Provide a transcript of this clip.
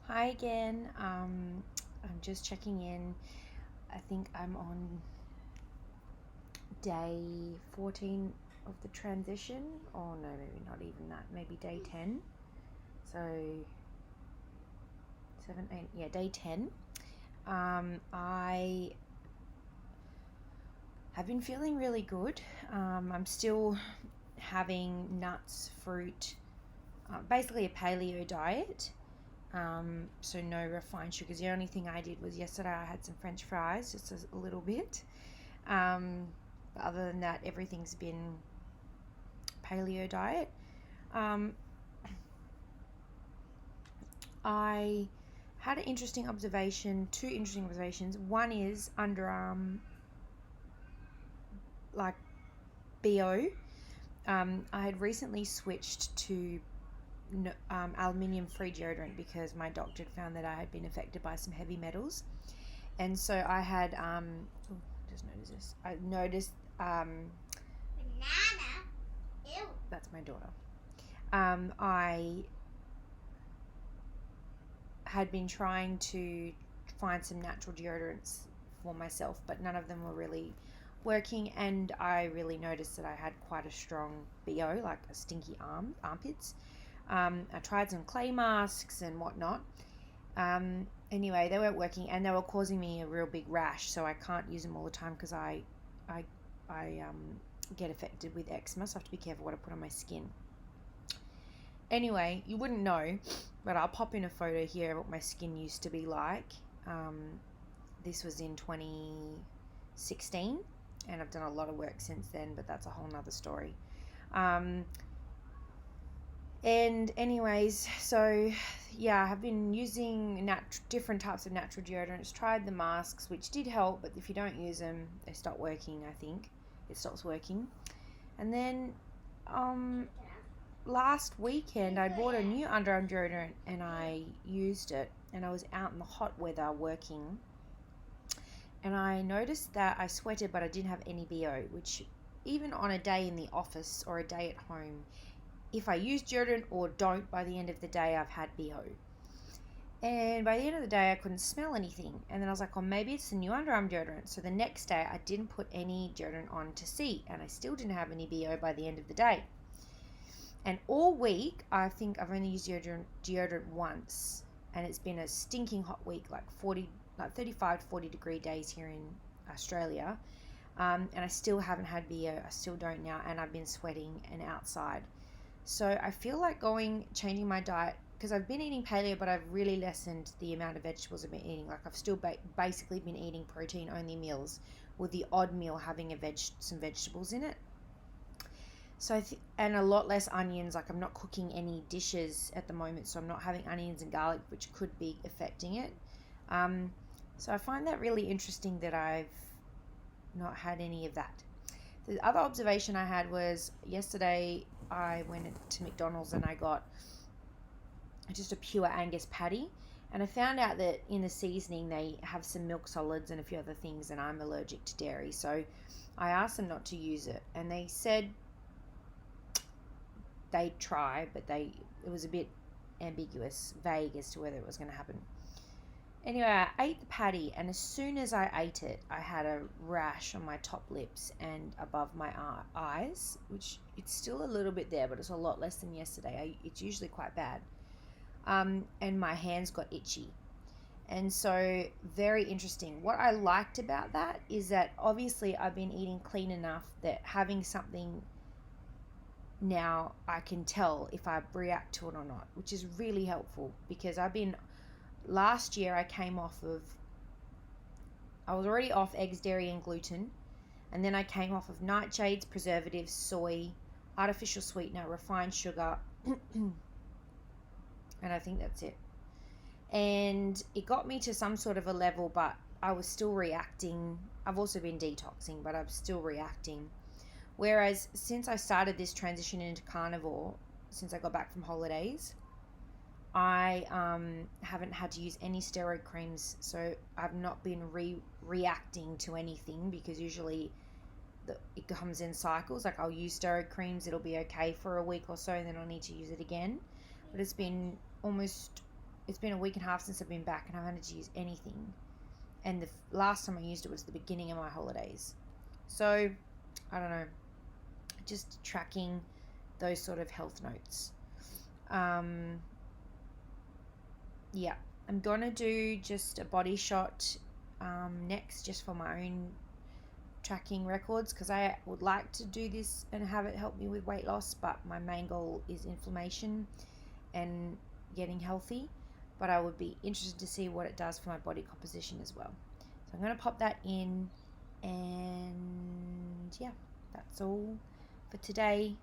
Hi again. I'm just checking in. I think I'm on day 14 of the transition. Oh no, maybe not even that. Maybe day 10. So 7, 8, yeah, day 10. I have been feeling really good. I'm still having nuts, fruit, basically a paleo diet. So no refined sugars. The only thing I did was yesterday I had some French fries, just a little bit. But other than that, everything's been paleo diet. Um, I had an interesting observation, two interesting observations. One is underarm, like BO. I had recently switched to aluminium free deodorant because my doctor had found that I had been affected by some heavy metals. And so I had, just noticed this. I noticed, Banana. Ew. that's my daughter. I had been trying to find some natural deodorants for myself, but none of them were really working. And I really noticed that I had quite a strong BO, like a stinky armpits. I tried some clay masks and whatnot. Anyway, they weren't working, and they were causing me a real big rash. So I can't use them all the time because I, I get affected with eczema. So I have to be careful what I put on my skin. Anyway, you wouldn't know, but I'll pop in a photo here of what my skin used to be like. This was in 2016, and I've done a lot of work since then, but that's a whole nother story. And anyways, so yeah, I have been using different types of natural deodorants, tried the masks, which did help, but if you don't use them, they stop working, I think. It stops working. And then last weekend I bought a new underarm deodorant and I used it, and I was out in the hot weather working, and I noticed that I sweated but I didn't have any BO, which even on a day in the office or a day at home, if I use deodorant or don't, by the end of the day I've had BO. And by the end of the day I couldn't smell anything, and then I was like, oh, maybe it's the new underarm deodorant. So the next day I didn't put any deodorant on to see, and I still didn't have any BO by the end of the day. And all week, I think I've only used deodorant once, and it's been a stinking hot week, like 35 to 40 degree days here in Australia. And I still haven't had BO. I still don't now, and I've been sweating and outside. So I feel like changing my diet, because I've been eating paleo, but I've really lessened the amount of vegetables I've been eating. Like I've still basically been eating protein only meals, with the odd meal having some vegetables in it. So and a lot less onions. Like I'm not cooking any dishes at the moment, so I'm not having onions and garlic, which could be affecting it. Um, so I find that really interesting that I've not had any of that. The other observation I had was yesterday I went to McDonald's and I got just a pure Angus patty. And I found out that in the seasoning they have some milk solids and a few other things, and I'm allergic to dairy. So I asked them not to use it, and they said they'd try, but it was a bit ambiguous, vague as to whether it was going to happen. Anyway, I ate the patty, and as soon as I ate it, I had a rash on my top lips and above my eyes, which it's still a little bit there, but it's a lot less than yesterday. It's usually quite bad. And my hands got itchy. And so, very interesting. What I liked about that is that obviously I've been eating clean enough that having something now I can tell if I react to it or not, which is really helpful, because last year I was already off eggs, dairy, and gluten, and then I came off of nightshades, preservatives, soy, artificial sweetener, refined sugar, and I think that's it. And it got me to some sort of a level, but I was still reacting. I've also been detoxing, but I'm still reacting. Whereas since I started this transition into carnivore, since I got back from holidays, I haven't had to use any steroid creams, so I've not been reacting to anything, because usually it comes in cycles. Like I'll use steroid creams, it'll be okay for a week or so, and then I'll need to use it again. But it's been almost it's been a week and a half since I've been back and I haven't had to use anything. And the last time I used it was the beginning of my holidays. So, I don't know. Just tracking those sort of health notes. Yeah, I'm going to do just a body shot next, just for my own tracking records, because I would like to do this and have it help me with weight loss, but my main goal is inflammation and getting healthy. But I would be interested to see what it does for my body composition as well. So I'm going to pop that in, and yeah, that's all for today.